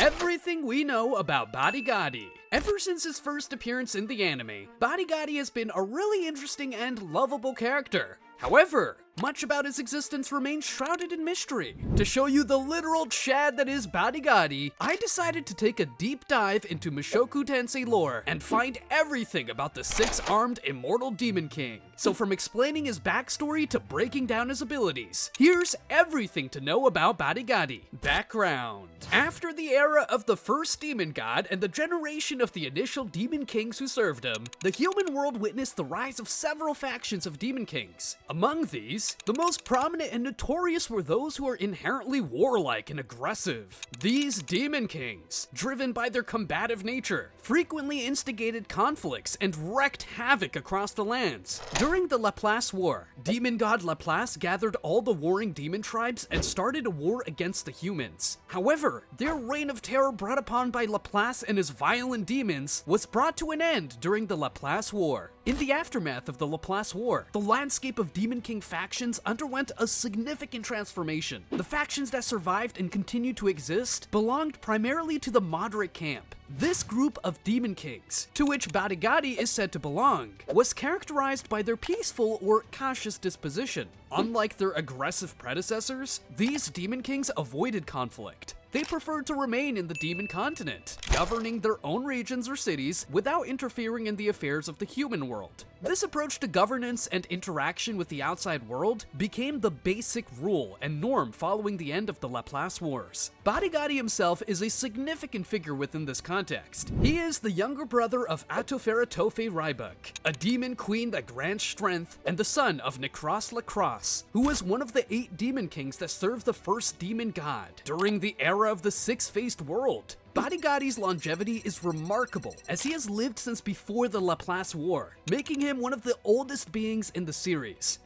Everything we know about BADIGADI. Ever since his first appearance in the anime, BADIGADI has been a really interesting and lovable character. However, much about his existence remains shrouded in mystery. To show you the literal Chad that is BADIGADI, I decided to take a deep dive into Mushoku Tensei lore and find everything about the six-armed immortal Demon King. So from explaining his backstory to breaking down his abilities, here's everything to know about BADIGADI. Background. After the era of the first demon god and the generation of the initial demon kings who served him, the human world witnessed the rise of several factions of demon kings. Among these, the most prominent and notorious were those who are inherently warlike and aggressive. These demon kings, driven by their combative nature, frequently instigated conflicts and wreaked havoc across the lands. During the Laplace War, demon god Laplace gathered all the warring demon tribes and started a war against the humans. However, their reign of terror brought upon by Laplace and his violent demons was brought to an end during the Laplace War. In the aftermath of the Laplace War, the landscape of Demon King factions underwent a significant transformation. The factions that survived and continued to exist belonged primarily to the moderate camp. This group of Demon Kings, to which BADIGADI is said to belong, was characterized by their peaceful or cautious disposition. Unlike their aggressive predecessors, these Demon Kings avoided conflict. They preferred to remain in the demon continent, governing their own regions or cities without interfering in the affairs of the human world. This approach to governance and interaction with the outside world became the basic rule and norm following the end of the Laplace Wars. BADIGADI himself is a significant figure within this context. He is the younger brother of Atoferatofe Rybuk, a demon queen that grants strength, and the son of Necros Lacrosse, who was one of the 8 demon kings that served the first demon god during the era of the six-faced world. BADIGADI's longevity is remarkable, as he has lived since before the Laplace War, making him one of the oldest beings in the series.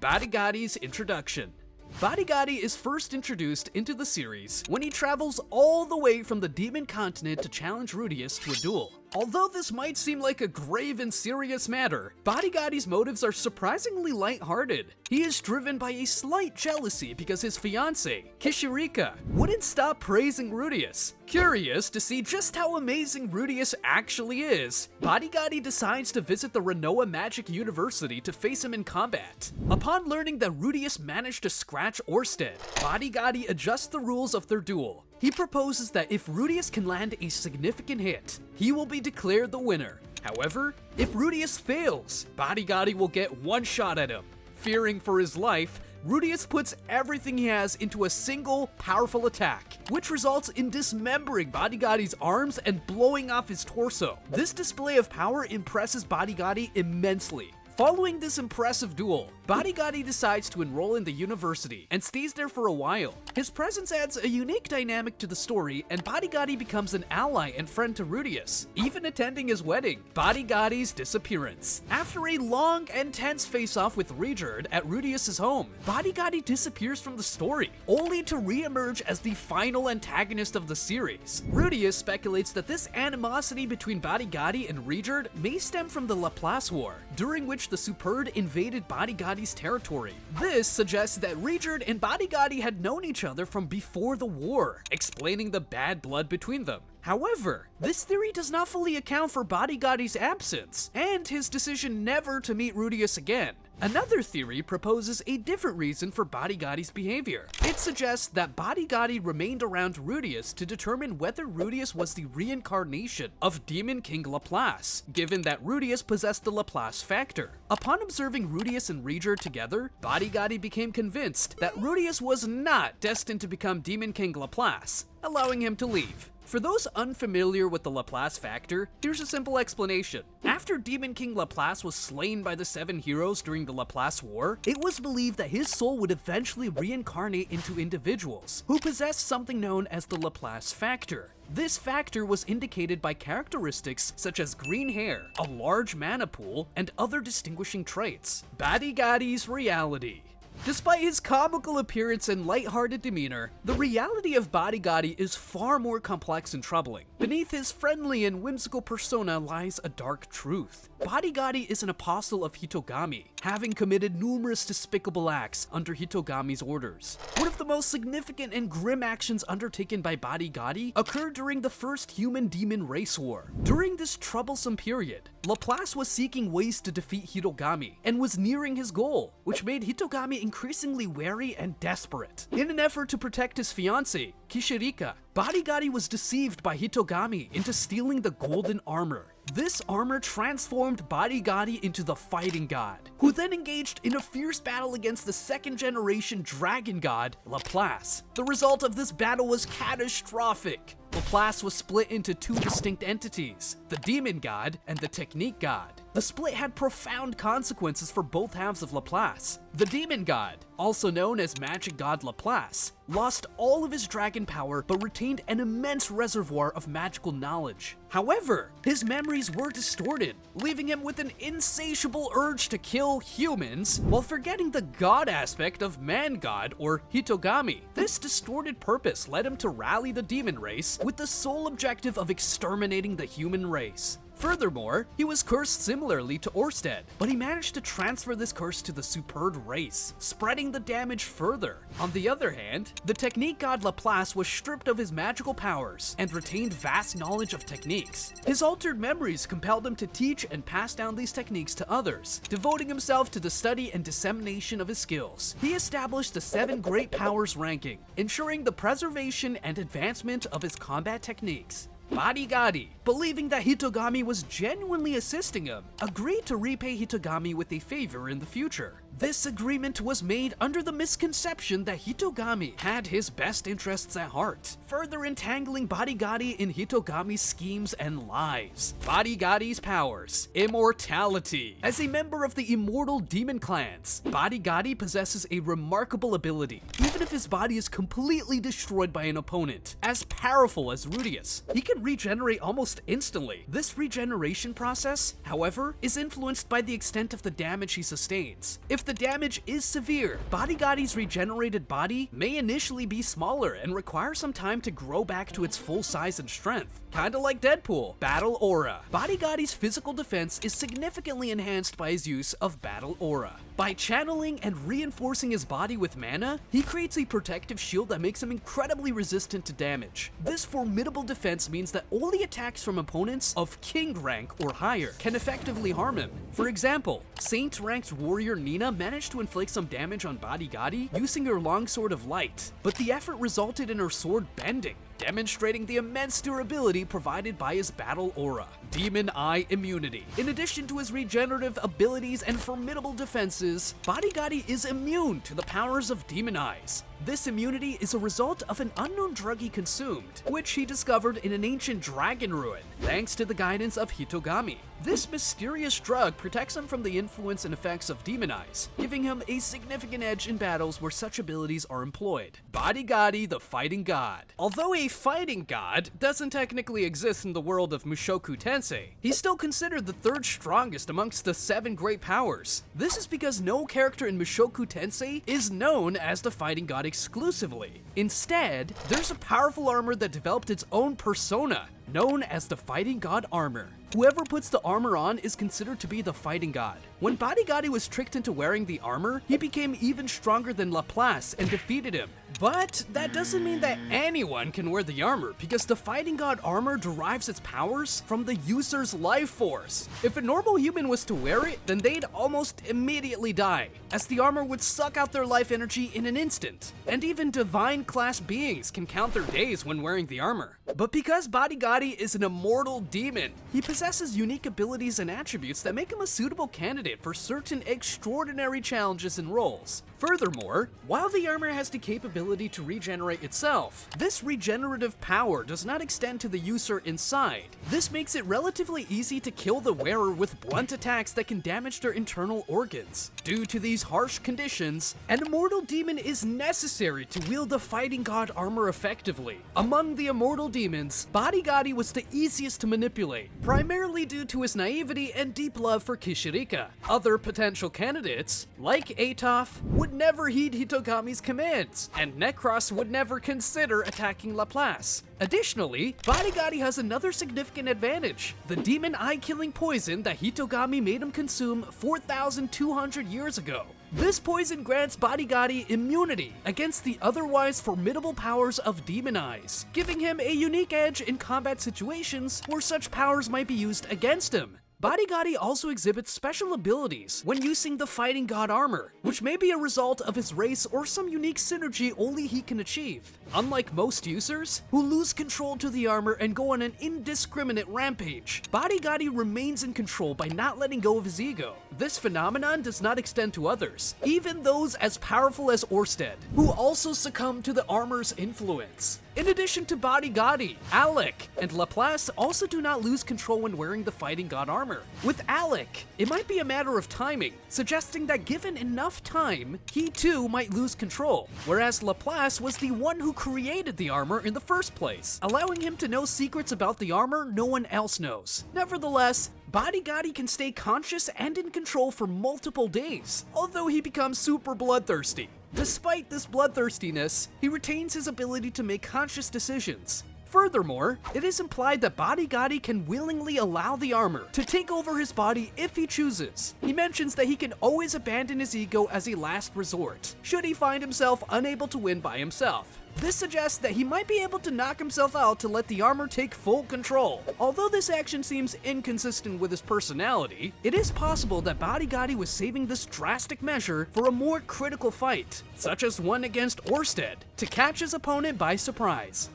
BADIGADI's introduction. BADIGADI is first introduced into the series when he travels all the way from the demon continent to challenge Rudeus to a duel. Although this might seem like a grave and serious matter, BADIGADI's motives are surprisingly lighthearted. He is driven by a slight jealousy because his fiancée, Kishirika, wouldn't stop praising Rudeus. Curious to see just how amazing Rudeus actually is, BADIGADI decides to visit the Renoa Magic University to face him in combat. Upon learning that Rudeus managed to scratch Orsted, BADIGADI adjusts the rules of their duel. He proposes that if Rudeus can land a significant hit, he will be declared the winner. However, if Rudeus fails, BADIGADI will get one shot at him. Fearing for his life, Rudeus puts everything he has into a single, powerful attack, which results in dismembering BADIGADI's arms and blowing off his torso. This display of power impresses BADIGADI immensely. Following this impressive duel, BADIGADI decides to enroll in the university and stays there for a while. His presence adds a unique dynamic to the story, and BADIGADI becomes an ally and friend to Rudeus, even attending his wedding. BADIGADI'S disappearance. After a long and tense face-off with Richard at Rudeus's home, BADIGADI disappears from the story, only to re-emerge as the final antagonist of the series. Rudeus speculates that this animosity between BADIGADI and Richard may stem from the Laplace War, during which the Superb invaded BADIGADI's territory. This suggests that Richard and BADIGADI had known each other from before the war, explaining the bad blood between them. However, this theory does not fully account for BADIGADI's absence, and his decision never to meet Rudeus again. Another theory proposes a different reason for BADIGADI's behavior. It suggests that BADIGADI remained around Rudeus to determine whether Rudeus was the reincarnation of Demon King Laplace, given that Rudeus possessed the Laplace factor. Upon observing Rudeus and Richard together, BADIGADI became convinced that Rudeus was not destined to become Demon King Laplace, allowing him to leave. For those unfamiliar with the Laplace factor, here's a simple explanation. After Demon King Laplace was slain by the 7 heroes during the Laplace War, it was believed that his soul would eventually reincarnate into individuals who possessed something known as the Laplace factor. This factor was indicated by characteristics such as green hair, a large mana pool, and other distinguishing traits. BADIGADI'S reality. Despite his comical appearance and lighthearted demeanor, the reality of Badigadi is far more complex and troubling. Beneath his friendly and whimsical persona lies a dark truth. Badigadi is an apostle of Hitogami, having committed numerous despicable acts under Hitogami's orders. One of the most significant and grim actions undertaken by Badigadi occurred during the first human-demon race war. During this troublesome period, Laplace was seeking ways to defeat Hitogami and was nearing his goal, which made Hitogami increasingly wary and desperate. In an effort to protect his fiancée, Kishirika, Badigadi was deceived by Hitogami into stealing the golden armor. This armor transformed Badigadi into the fighting god, who then engaged in a fierce battle against the second-generation dragon god, Laplace. The result of this battle was catastrophic. Laplace was split into two distinct entities, the demon god and the technique god. The split had profound consequences for both halves of Laplace. The demon god, also known as magic god Laplace, lost all of his dragon power but retained an immense reservoir of magical knowledge. However, his memories were distorted, leaving him with an insatiable urge to kill humans while forgetting the god aspect of man-god or Hitogami. This distorted purpose led him to rally the demon race with the sole objective of exterminating the human race. Furthermore, he was cursed similarly to Orsted, but he managed to transfer this curse to the superb race, spreading the damage further. On the other hand, the technique god Laplace was stripped of his magical powers and retained vast knowledge of techniques. His altered memories compelled him to teach and pass down these techniques to others, devoting himself to the study and dissemination of his skills. He established the 7 Great Powers ranking, ensuring the preservation and advancement of his combat techniques. Badigadi, believing that Hitogami was genuinely assisting him, agreed to repay Hitogami with a favor in the future. This agreement was made under the misconception that Hitogami had his best interests at heart, further entangling Badigadi in Hitogami's schemes and lies. Badigadi's powers: immortality. As a member of the immortal demon clans, Badigadi possesses a remarkable ability. Even if his body is completely destroyed by an opponent, as powerful as Rudeus, he can regenerate almost instantly. This regeneration process, however, is influenced by the extent of the damage he sustains. If the damage is severe, Badigadi's regenerated body may initially be smaller and require some time to grow back to its full size and strength. Kinda like Deadpool. Battle Aura. Badigadi's physical defense is significantly enhanced by his use of Battle Aura. By channeling and reinforcing his body with mana, he creates a protective shield that makes him incredibly resistant to damage. This formidable defense means that only attacks from opponents of King rank or higher can effectively harm him. For example, Saint-ranked warrior Nina managed to inflict some damage on Badigadi using her longsword of light, but the effort resulted in her sword bending, demonstrating the immense durability provided by his battle aura. Demon Eye immunity. In addition to his regenerative abilities and formidable defenses, Badigadi is immune to the powers of Demon Eyes. This immunity is a result of an unknown drug he consumed, which he discovered in an ancient dragon ruin, thanks to the guidance of Hitogami. This mysterious drug protects him from the influence and effects of Demon Eyes, giving him a significant edge in battles where such abilities are employed. Badigadi, the Fighting God. Although a fighting god doesn't technically exist in the world of Mushoku Tensei, he's still considered the 3rd strongest amongst the 7 great powers. This is because no character in Mushoku Tensei is known as the fighting god exclusively. Instead, there's a powerful armor that developed its own persona, known as the Fighting God Armor. Whoever puts the armor on is considered to be the fighting god. When Badigadi was tricked into wearing the armor, he became even stronger than Laplace and defeated him. But that doesn't mean that anyone can wear the armor, because the Fighting God Armor derives its powers from the user's life force. If a normal human was to wear it, then they'd almost immediately die, as the armor would suck out their life energy in an instant. And even divine class beings can count their days when wearing the armor. But because Badigadi is an immortal demon, he possesses unique abilities and attributes that make him a suitable candidate for certain extraordinary challenges and roles. Furthermore, while the armor has the capability ability to regenerate itself. This regenerative power does not extend to the user inside. This makes it relatively easy to kill the wearer with blunt attacks that can damage their internal organs. Due to these harsh conditions, an immortal demon is necessary to wield the fighting god armor effectively. Among the immortal demons, Badigadi was the easiest to manipulate, primarily due to his naivety and deep love for Kishirika. Other potential candidates, like Atof, would never heed Hitogami's commands, and Necros would never consider attacking Laplace. Additionally, Badigadi has another significant advantage: the demon eye-killing poison that Hitogami made him consume 4,200 years ago. This poison grants Badigadi immunity against the otherwise formidable powers of demon eyes, giving him a unique edge in combat situations where such powers might be used against him. Badigadi also exhibits special abilities when using the fighting god armor, which may be a result of his race or some unique synergy only he can achieve. Unlike most users, who lose control to the armor and go on an indiscriminate rampage, Badigadi remains in control by not letting go of his ego. This phenomenon does not extend to others, even those as powerful as Orsted, who also succumb to the armor's influence. In addition to Badigadi, Alec and Laplace also do not lose control when wearing the fighting god armor. With Alec, it might be a matter of timing, suggesting that given enough time, he too might lose control, whereas Laplace was the one who created the armor in the first place, allowing him to know secrets about the armor no one else knows. Nevertheless, Badigadi can stay conscious and in control for multiple days, although he becomes super bloodthirsty. Despite this bloodthirstiness, he retains his ability to make conscious decisions. Furthermore, it is implied that Badigadi can willingly allow the armor to take over his body if he chooses. He mentions that he can always abandon his ego as a last resort, should he find himself unable to win by himself. This suggests that he might be able to knock himself out to let the armor take full control. Although this action seems inconsistent with his personality, it is possible that Badigadi was saving this drastic measure for a more critical fight, such as one against Orsted, to catch his opponent by surprise.